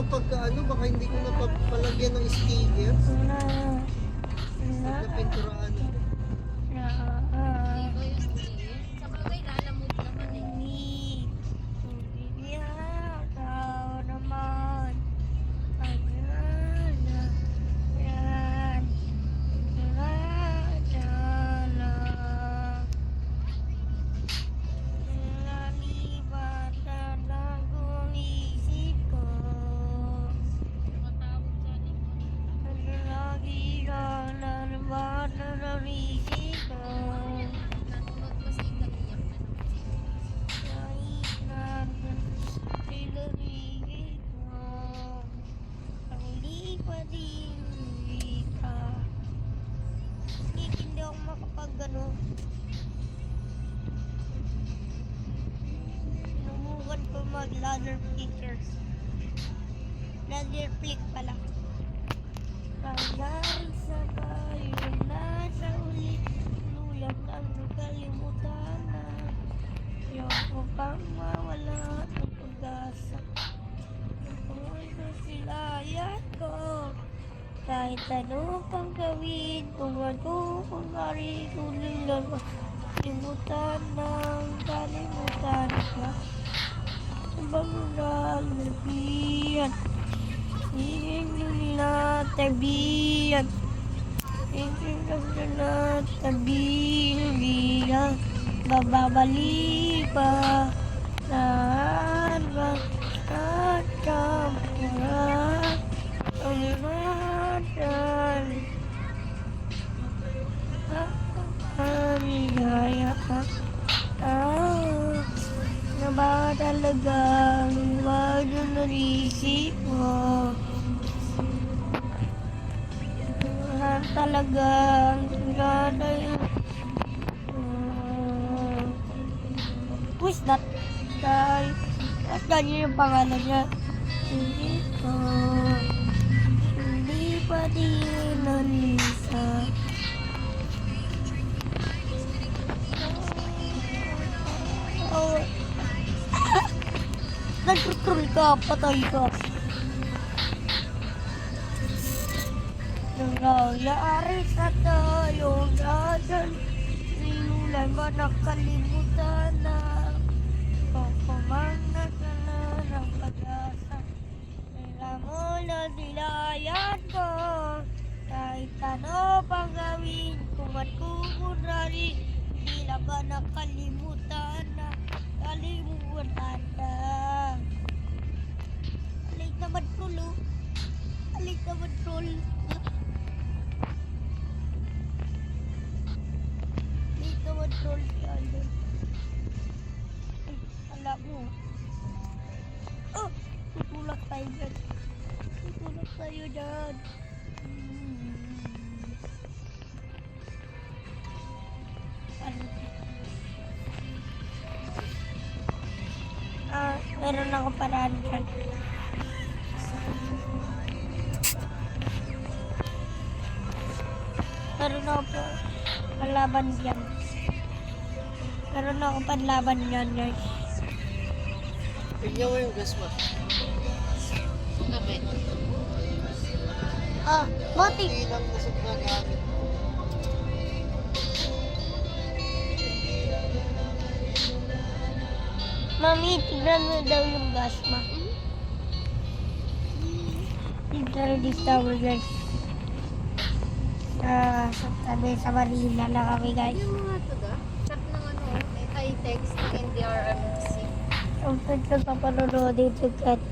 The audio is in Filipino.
Pagka ano, baka hindi ko napapalagyan ng sticker. Napinturaan. Hindi ako makapag-ano. Sinubukan ko mag-ladder flickers. Ladder flick pala. Pagdaan sa bayo na sa ulit, lulang ang nakalimutan na. Ayoko pang mawala ng pag-asa. Tungkol sa silayan ko. Kahit ano pang gawin, kung ano kung ari tuloy lang kalimutan ng kalimutan ka. Bangunan, labihan, hinging nila tabihan, hinging nila tabihan, bababalik pa, saan ba, at kamuran, ang matan, gaya ka, na ba talagang wag yung narisip mo? Talagang gana yung who's that guy? At ganyan yung pangalan niya. Hindi ko, hindi pa din nalisa. Nag-troll ka, patay ka. Nangyayari sa tayo natin, nilulan ba nakalimutan na? Kapamang nasala ng pag-asa, nila mo na nilayan ko. Kahit ano pang gawin, kung at kukunari, nila ba nakalimutan na? Kalimutan na. Alik naman troll, oh. Alik naman troll. Alik naman troll si Alden. Ay, alam mo. Oh, tutulak tayo dyan. Tutulak tayo dyan. Meron ako paraan dyan. Meron ako panlaban dyan. Meron ako panlaban dyan, guys. Tignan mo yung gas mo. Gabi. Matik! Hindi lang nasok na gamit. Mami, tignan mo daw yung gas, ma. Tignan this tower, guys. Sa tabi sa Marina na kami, guys. Yung mga to da? Chat ng ano, high text, NDRMC. Ang pwede ka pa panonood dito, kat.